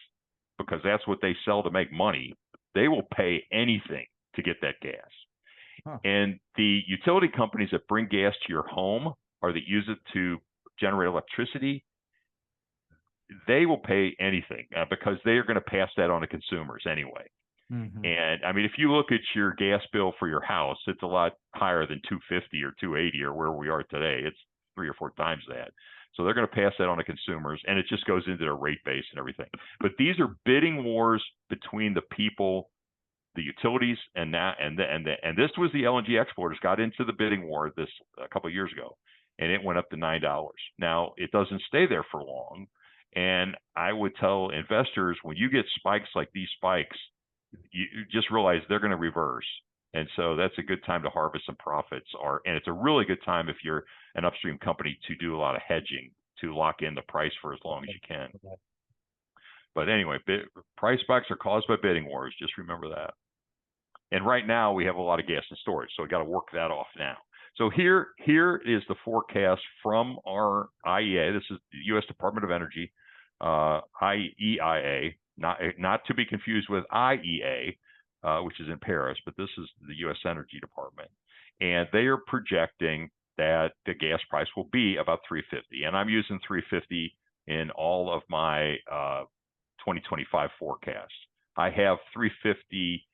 because that's what they sell to make money, they will pay anything to get that gas. Huh. And the utility companies that bring gas to your home or that use it to generate electricity, they will pay anything because they are going to pass that on to consumers anyway. Mm-hmm. And I mean, if you look at your gas bill for your house, it's a lot higher than $250 or $280 or where we are today. It's 3 or 4 times that. So they're going to pass that on to consumers, and it just goes into their rate base and everything. But these are bidding wars between the people, the utilities, and this was the LNG exporters got into the bidding war this a couple of years ago, and it went up to $9. Now it doesn't stay there for long, and I would tell investors when you get spikes like these spikes, you just realize they're going to reverse. And so that's a good time to harvest some profits, and it's a really good time if you're an upstream company to do a lot of hedging to lock in the price for as long as you can. But anyway, price spikes are caused by bidding wars. Just remember that. And right now we have a lot of gas in storage, so we got to work that off now. So here is the forecast from our IEA. This is the U.S. Department of Energy IEIA, not to be confused with IEA, which is in Paris, but this is the U.S. Energy Department, and they are projecting that the gas price will be about 350, and I'm using 350 in all of my 2025 forecasts. I have 350.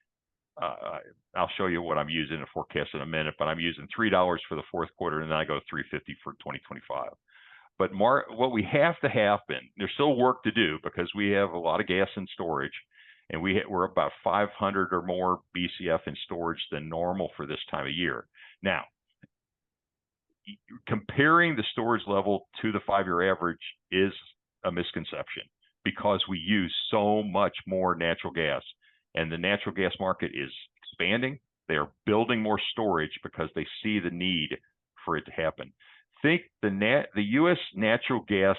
I'll show you what I'm using in a forecast in a minute, but I'm using $3 for the fourth quarter, and then I go 350 for 2025. But what we have to happen, there's still work to do because we have a lot of gas in storage, and we're about 500 or more BCF in storage than normal for this time of year. Now, comparing the storage level to the 5-year average is a misconception because we use so much more natural gas, and the natural gas market is expanding. They are building more storage because they see the need for it to happen. Think the U.S. natural gas,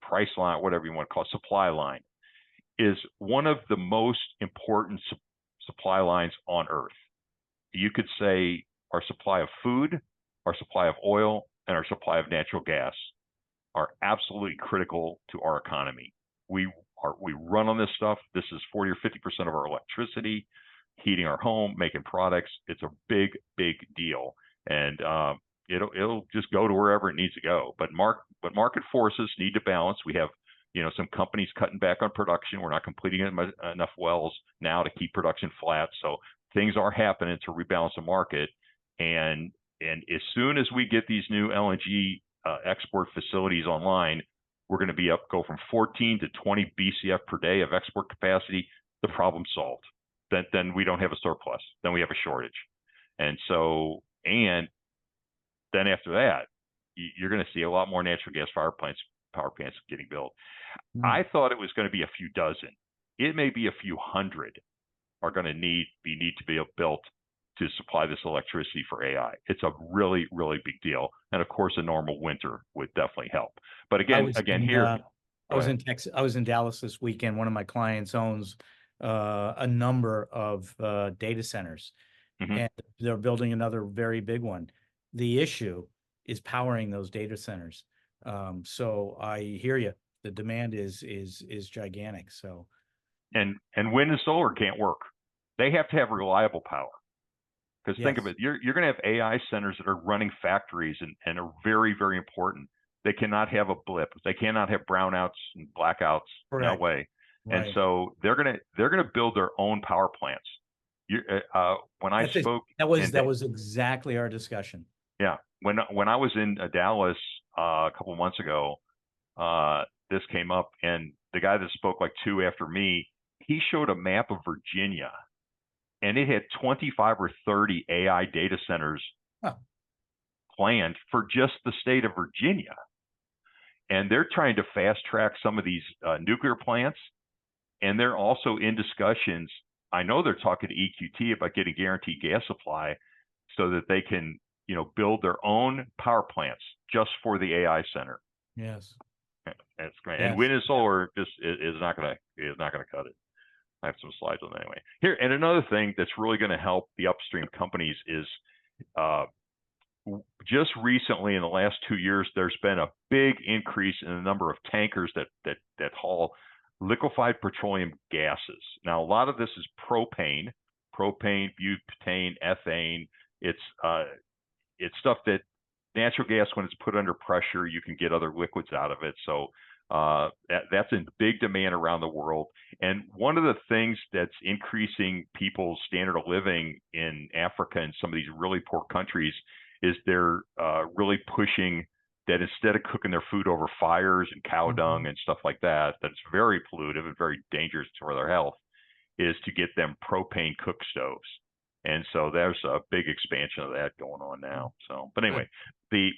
price line, whatever you want to call it, supply line, is one of the most important supply lines on Earth. You could say our supply of food, our supply of oil, and our supply of natural gas are absolutely critical to our economy. We run on this stuff. This is 40 or 50% of our electricity, heating our home, making products. It's a big, big deal. And it'll just go to wherever it needs to go. But market forces need to balance. We have, some companies cutting back on production. We're not completing enough wells now to keep production flat. So things are happening to rebalance the market. And as soon as we get these new LNG export facilities online, we're going to go from 14 to 20 BCF per day of export capacity. The problem's solved. Then we don't have a surplus. Then we have a shortage. And then after that, you're going to see a lot more natural gas power plants getting built. I thought it was going to be a few dozen. It may be a few hundred are going to need to be built to supply this electricity for AI. It's a really, really big deal. And of course, a normal winter would definitely help. But I was in Texas. I was in Dallas this weekend. One of my clients owns a number of data centers, and they're building another very big one. The issue is powering those data centers. So I hear you. The demand is gigantic. So, and wind and solar can't work. They have to have reliable power. Because think of it, you're going to have AI centers that are running factories and are very, very important. They cannot have a blip. They cannot have brownouts and blackouts. Correct. No way. Right. And so they're going to build their own power plants. When I spoke, that was exactly our discussion. Yeah, when I was in Dallas a couple of months ago, this came up, and the guy that spoke like 2 after me, he showed a map of Virginia, and it had 25 or 30 AI data centers planned for just the state of Virginia. And they're trying to fast track some of these nuclear plants, and they're also in discussions. I know they're talking to EQT about getting guaranteed gas supply so that they can, build their own power plants just for the AI center. Yes, that's great. Yes. And wind and solar just is not going to cut it. I have some slides on that anyway. Here, and another thing that's really going to help the upstream companies is just recently in the last 2 years, there's been a big increase in the number of tankers that haul liquefied petroleum gases. Now, a lot of this is propane, butane, ethane. It's stuff that natural gas, when it's put under pressure, you can get other liquids out of it. So that's in big demand around the world. And one of the things that's increasing people's standard of living in Africa and some of these really poor countries is they're really pushing that instead of cooking their food over fires and cow dung and stuff like that, that's very pollutive and very dangerous for their health, is to get them propane cook stoves. And so there's a big expansion of that going on now. So, but anyway,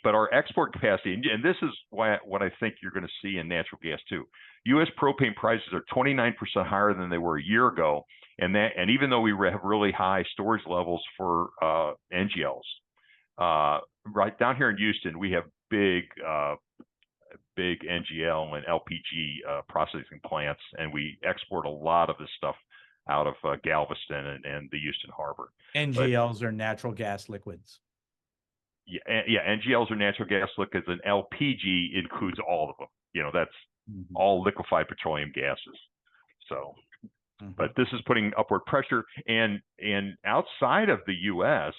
but our export capacity, and this is what I think you're going to see in natural gas too. U.S. propane prices are 29% higher than they were a year ago, and even though we have really high storage levels for NGLs, right down here in Houston, we have big NGL and LPG processing plants, and we export a lot of this stuff out of Galveston and the Houston Harbor. NGLs are natural gas liquids. yeah, NGLs are natural gas liquids, and LPG includes all of them. That's all liquefied petroleum gases. So, but this is putting upward pressure, and outside of the U.S.,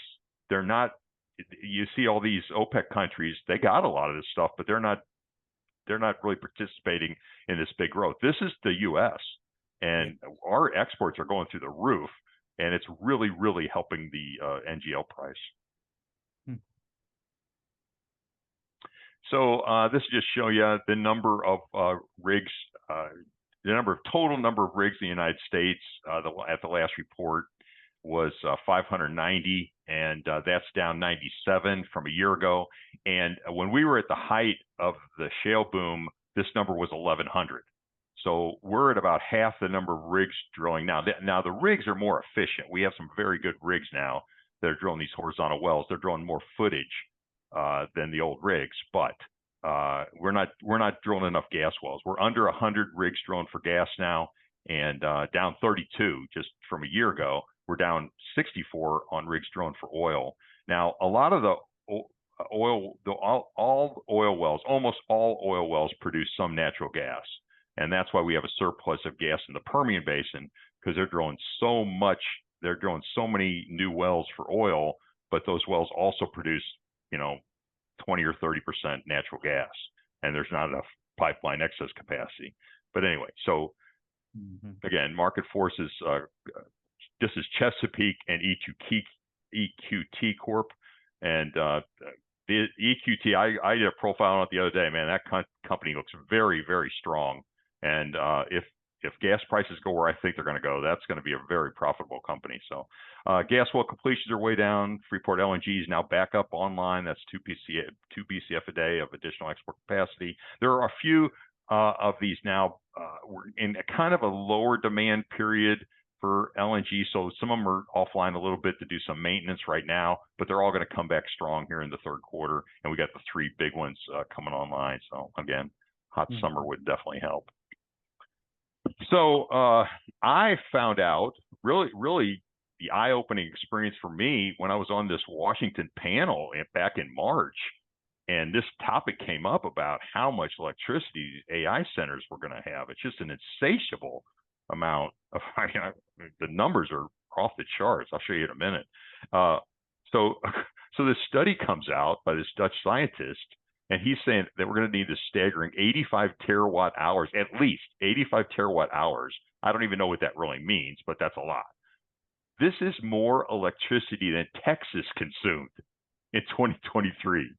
they're not. You see all these OPEC countries; they got a lot of this stuff, but they're not really participating in this big growth. This is the U.S., and our exports are going through the roof, and it's really, really helping the NGL price. So this will just show you the number of rigs, the total number of rigs in the United States at the last report was 590, and that's down 97 from a year ago. And when we were at the height of the shale boom, this number was 1,100. So we're at about half the number of rigs drilling now. Now the rigs are more efficient. We have some very good rigs now that are drilling these horizontal wells. They're drilling more footage than the old rigs, but we're not drilling enough gas wells. We're under 100 rigs drilling for gas now, and down 32 just from a year ago. We're down 64 on rigs drilling for oil. Now, a lot of the all oil wells, almost all oil wells produce some natural gas, and that's why we have a surplus of gas in the Permian Basin, because they're drilling so much. They're drilling so many new wells for oil, but those wells also produce 20 or 30% natural gas, and there's not enough pipeline excess capacity. But anyway, so again, market forces. This is Chesapeake and EQT Corp, and the EQT. I did a profile on it the other day. Man, that company looks very, very strong. And if gas prices go where I think they're going to go, that's going to be a very profitable company. So gas well completions are way down. Freeport LNG is now back up online. That's 2 BCF a day of additional export capacity. There are a few of these now. We're in a kind of a lower demand period for LNG, so some of them are offline a little bit to do some maintenance right now, but they're all going to come back strong here in the third quarter, and we got the 3 big ones coming online. So again, hot summer would definitely help. So I found out really the eye-opening experience for me when I was on this Washington panel back in March, and this topic came up about how much electricity AI centers were going to have. It's just an insatiable amount of, the numbers are off the charts. I'll show you in a minute. So this study comes out by this Dutch scientist, and he's saying that we're going to need this staggering 85 terawatt hours, at least 85 terawatt hours. I don't even know what that really means, but that's a lot. This is more electricity than Texas consumed in 2023.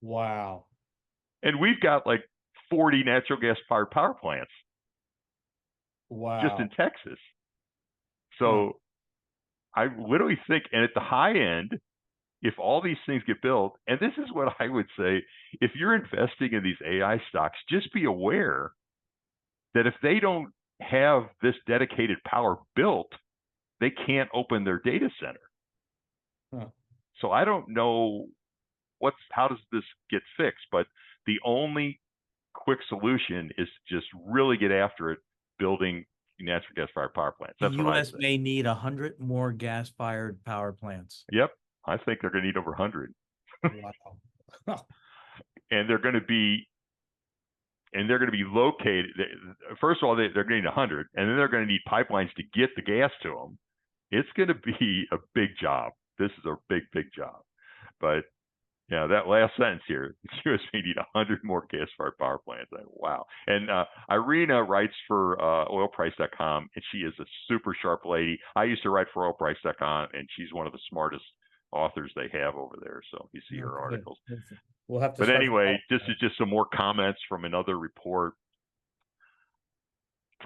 Wow. And we've got like 40 natural gas fired power plants. Wow. Just in Texas. So I literally think, and at the high end, if all these things get built, and this is what I would say, if you're investing in these AI stocks, just be aware that if they don't have this dedicated power built, they can't open their data center. So I don't know how does this get fixed, but the only quick solution is to just really get after it, building natural gas-fired power plants. That's the what U.S. may need 100 more gas-fired power plants. Yep, I think they're going to need over 100. Wow. And they're going to be located. First of all, they're going to need 100, and then they're going to need pipelines to get the gas to them. It's going to be a big job. This is a big, big job. But yeah, that last sentence here, the U.S. may need 100 more gas-fired power plants. Wow. And Irina writes for oilprice.com, and she is a super sharp lady. I used to write for oilprice.com, and she's one of the smartest authors they have over there. So you see her articles. We'll have to. But anyway, this is just some more comments from another report.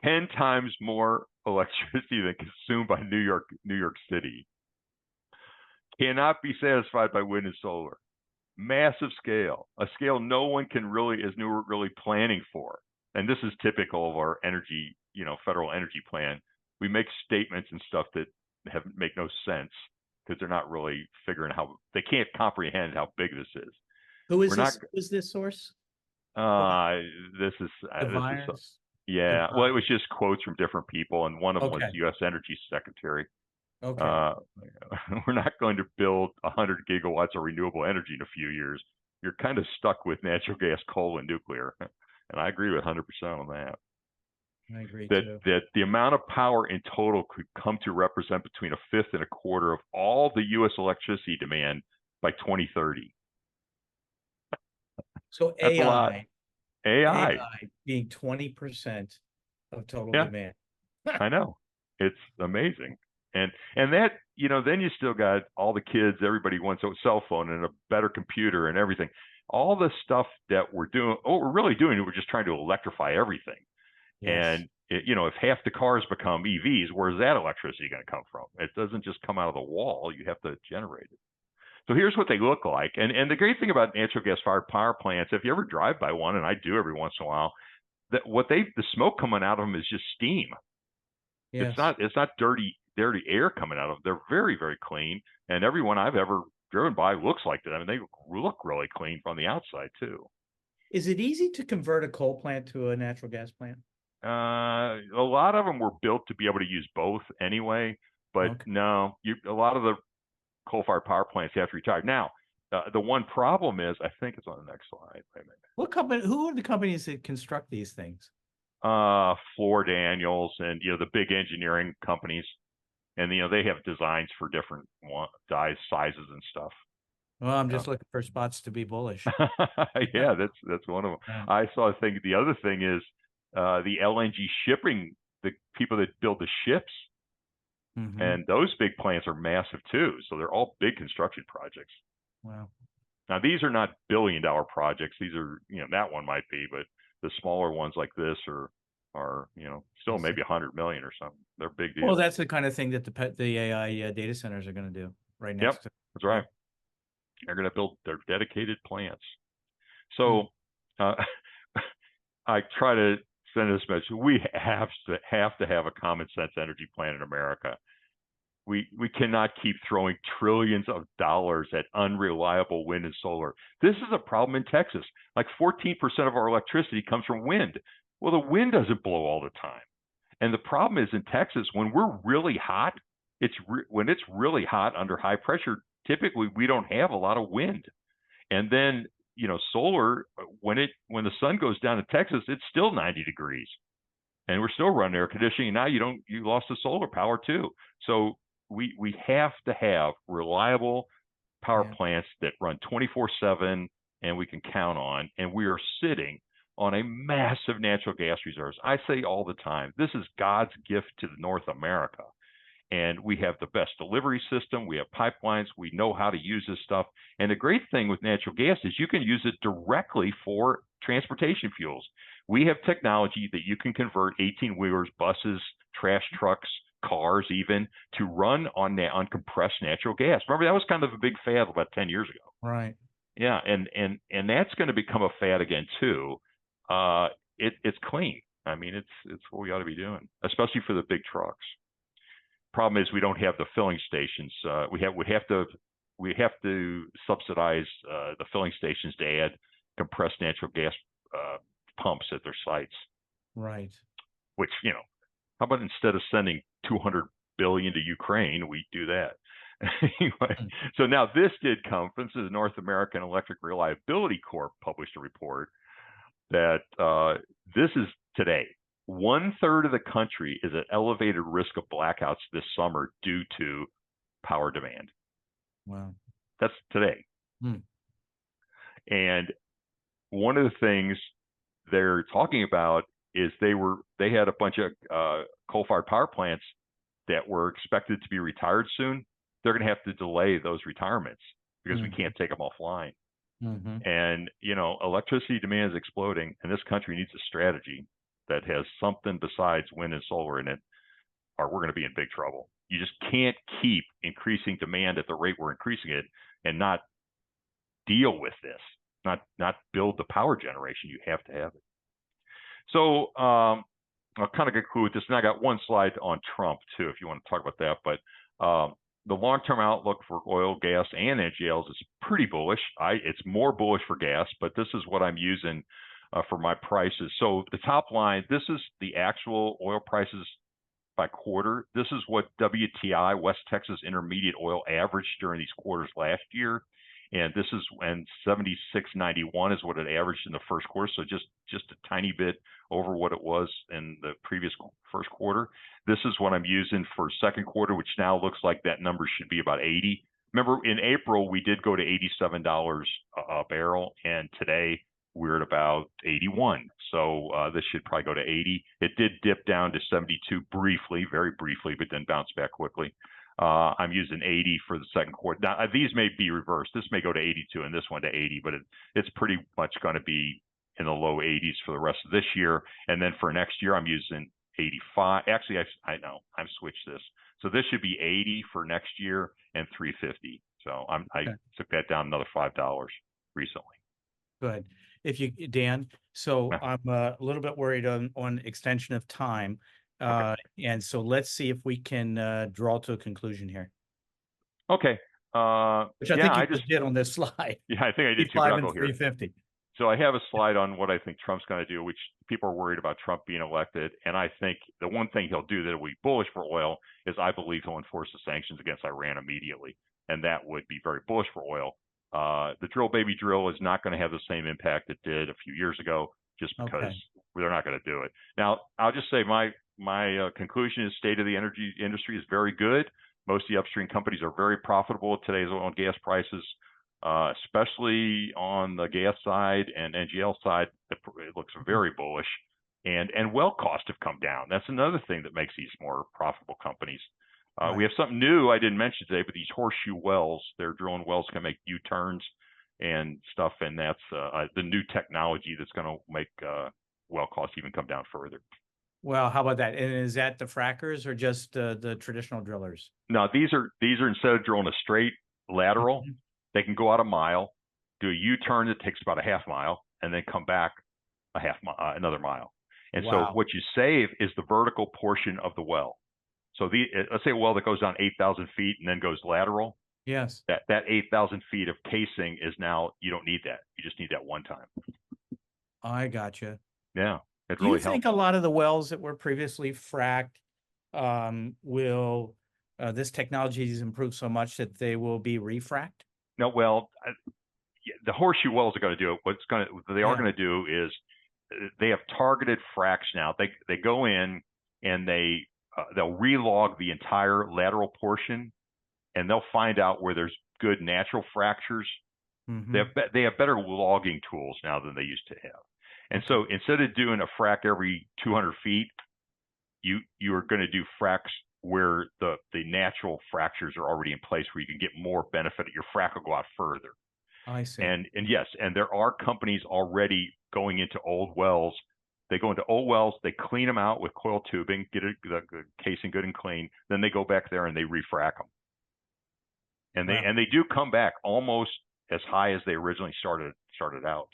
10 times more electricity than consumed by New York City. Cannot be satisfied by wind and solar. Massive scale, a scale no one can really planning for. And this is typical of our energy, federal energy plan. We make statements and stuff that make no sense because they're not really figuring they can't comprehend how big this is. Who is this? Who is this source? This is yeah. Well, it was just quotes from different people, and one of them was U.S. Energy Secretary. Okay. Uh, we're not going to build 100 gigawatts of renewable energy in a few years. You're kind of stuck with natural gas, coal, and nuclear. And I agree with 100% on that. I agree That too. the amount of power in total could come to represent between a fifth and a quarter of all the U.S. electricity demand by 2030. So That's a lot. AI. AI being 20% of total Yeah, demand. I know. It's amazing. And that, then you still got all the kids, everybody wants a cell phone and a better computer and everything. All the stuff that we're doing, what we're really doing, we're just trying to electrify everything. Yes. And if half the cars become EVs, where's that electricity going to come from? It doesn't just come out of the wall. You have to generate it. So here's what they look like. And the great thing about natural gas fired power plants, if you ever drive by one, and I do every once in a while, that the smoke coming out of them is just steam. Yes. It's not dirty air coming out of them. They're very, very clean. And everyone I've ever driven by looks like that. I mean, they look really clean from the outside too. Is it easy to convert a coal plant to a natural gas plant? A lot of them were built to be able to use both anyway, but Okay. no, a lot of the coal-fired power plants have to retire. Now, the one problem is, I think it's on the next slide. Wait a minute. What company, who are the companies that construct these things? Floor Daniels and the big engineering companies, and they have designs for different size sizes and stuff. Well, I'm Yeah. just looking for spots to be bullish. Yeah, that's one of them. Yeah. I saw a thing. The other thing is the LNG shipping, the people that build the ships, Mhm. and those big plants are massive too. So they're all big construction projects. Wow. Now these are not billion-dollar projects. These are, that one might be, but the smaller ones like this are still maybe 100 million or something. They're big deals. Well, that's the kind of thing that the AI data centers are going to do right Yep, next to. that's right. They're going to build their dedicated plants. Hmm. So I try to send this message. We have to have a common sense energy plan in America. We cannot keep throwing trillions of dollars at unreliable wind and solar. This is a problem in Texas. Like 14% of our electricity comes from wind. Well, the wind doesn't blow all the time. And the problem is in Texas, when we're really hot, when it's really hot under high pressure, typically we don't have a lot of wind. And then, solar, when the sun goes down in Texas, it's still 90 degrees. And we're still running air conditioning. Now you lost the solar power too. So we have to have reliable power plants that run 24/7 and we can count on. And we are sitting on a massive natural gas reserves. I say all the time, this is God's gift to North America. And we have the best delivery system. We have pipelines. We know how to use this stuff. And the great thing with natural gas is you can use it directly for transportation fuels. We have technology that you can convert 18-wheelers, buses, trash trucks, cars even, to run on compressed natural gas. Remember, that was kind of a big fad about 10 years ago. Right. Yeah, and that's going to become a fad again too. It's clean. I mean, it's what we ought to be doing, especially for the big trucks. Problem is we don't have the filling stations. We have to subsidize the filling stations to add compressed natural gas pumps at their sites. Right. Which, how about instead of sending 200 billion to Ukraine, we do that. Anyway, so now this did come. For instance, North American Electric Reliability Corp published a report that this is today. 1/3 of the country is at elevated risk of blackouts this summer due to power demand. Wow. That's today. And one of the things they're talking about is they had a bunch of coal-fired power plants that were expected to be retired soon. They're going to have to delay those retirements because we can't take them offline. And electricity demand is exploding, and this country needs a strategy that has something besides wind and solar in it, or we're going to be in big trouble. You just can't keep increasing demand at the rate we're increasing it and not deal with this, not build the power generation. You have to have it. So I'll kind of conclude with this, and I got one slide on Trump too, if you want to talk about that. But the long-term outlook for oil, gas, and NGLs is pretty bullish. It's more bullish for gas, but this is what I'm using for my prices. So the top line, this is the actual oil prices by quarter. This is what WTI, West Texas Intermediate Oil, averaged during these quarters last year. And this is when 76.91 is what it averaged in the first quarter. So just a tiny bit over what it was in the previous first quarter. This is what I'm using for second quarter, which now looks like that number should be about 80. Remember, in April, we did go to $87 a barrel, and today we're at about 81. So this should probably go to 80. It did dip down to 72 briefly, very briefly, but then bounce back quickly. I'm using 80 for the second quarter. Now, these may be reversed. This may go to 82 and this one to 80, but it's pretty much going to be in the low 80s for the rest of this year. And then for next year, I'm using 85. Actually, I know I've switched this. So this should be 80 for next year and 350. So I took that down another $5 recently. Good. Dan, so I'm a little bit worried on extension of time. Okay. And so let's see if we can draw to a conclusion here. Okay. Which I think you just did on this slide. Yeah, I think I did too. 5 and 350. So I have a slide on what I think Trump's going to do, which people are worried about Trump being elected. And I think the one thing he'll do that will be bullish for oil is I believe he'll enforce the sanctions against Iran immediately. And that would be very bullish for oil. The drill baby drill is not going to have the same impact it did a few years ago, just because they're not going to do it. Now, I'll just say my conclusion is state of the energy industry is very good. Most of the upstream companies are very profitable at today's oil and gas prices, especially on the gas side and NGL side. It looks very bullish, and well costs have come down. That's another thing that makes these more profitable companies. We have something new I didn't mention today, but these horseshoe wells, they're drilling wells can make U-turns and stuff, and that's the new technology that's going to make well costs even come down further. Well, how about that? And is that the frackers or just the traditional drillers? No, these are instead of drilling a straight lateral, they can go out a mile, do a U-turn that takes about a half mile, and then come back another mile. And so what you save is the vertical portion of the well. So let's say a well that goes down 8,000 feet and then goes lateral. Yes. That 8,000 feet of casing is now, you don't need that. You just need that one time. I gotcha. Yeah. It Do really you think helps. a lot of the wells that were previously fracked will this technology has improved so much that they will be refracked? No, well, the horseshoe wells are going to do it. What they are going to do is they have targeted fracks now. They go in and they'll relog the entire lateral portion, and they'll find out where there's good natural fractures. They have better logging tools now than they used to have. And so instead of doing a frac every 200 feet, you are going to do fracs where the natural fractures are already in place, where you can get more benefit. Your frac will go out further. I see. And yes, and there are companies already going into old wells. They go into old wells, they clean them out with coil tubing, get the casing good and clean. Then they go back there and they refrac them. And they do come back almost as high as they originally started out.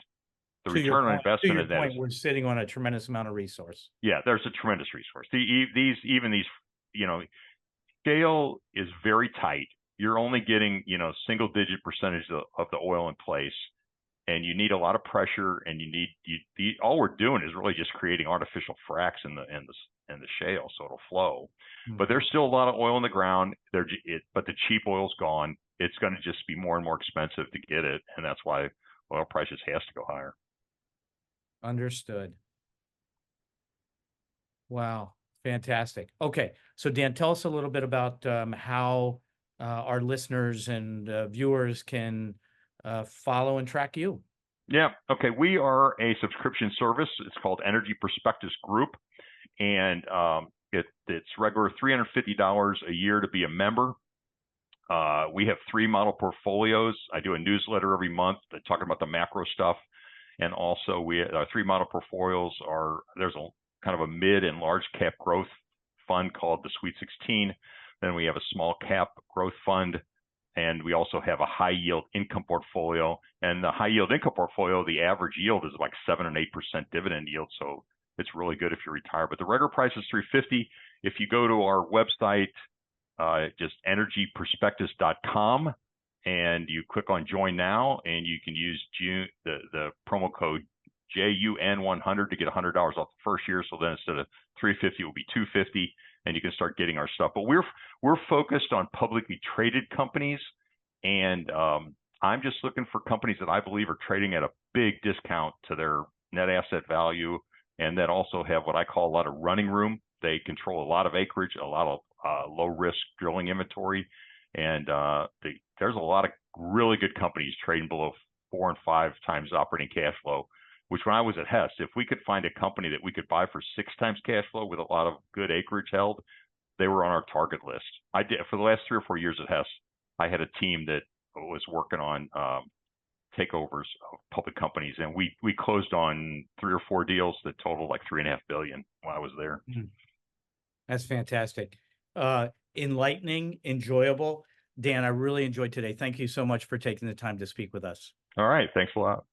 The return on investment in that we're sitting on a tremendous amount of resource. Yeah, there's a tremendous resource. These scale is very tight. You're only getting, single digit percentage of the oil in place, and you need a lot of pressure, and all we're doing is really just creating artificial fracks in the shale, so it'll flow. But there's still a lot of oil in the ground. But the cheap oil's gone. It's going to just be more and more expensive to get it, and that's why oil prices has to go higher. Understood. Wow, fantastic. Okay, so Dan, tell us a little bit about how our listeners and viewers can follow and track you. Yeah, okay. We are a subscription service. It's called Energy Prospectus Group, and it's regular $350 a year to be a member. We have 3 model portfolios. I do a newsletter every month talking about the macro stuff. And also our 3 model portfolios there's a kind of a mid and large cap growth fund called the Sweet 16. Then we have a small cap growth fund. And we also have a high yield income portfolio. And the high yield income portfolio, the average yield is like 7 and 8% dividend yield. So it's really good if you retire. But the regular price is $350. If you go to our website, just energyprospectus.com, and you click on join now, and you can use the promo code JUN100 to get $100 off the first year. So then instead of 350 will be 250, and you can start getting our stuff. But we're focused on publicly traded companies, and I'm just looking for companies that I believe are trading at a big discount to their net asset value, and that also have what I call a lot of running room. They control a lot of acreage, a lot of low risk drilling inventory, and there's a lot of really good companies trading below 4 and 5 times operating cash flow. Which when I was at HESS, if we could find a company that we could buy for 6 times cash flow with a lot of good acreage held, they were on our target list. I did for the last 3 or 4 years at HESS. I had a team that was working on takeovers of public companies, and we closed on 3 or 4 deals that totaled like $3.5 billion when I was there. That's fantastic. Enlightening, enjoyable. Dan, I really enjoyed today. Thank you so much for taking the time to speak with us. All right. Thanks a lot.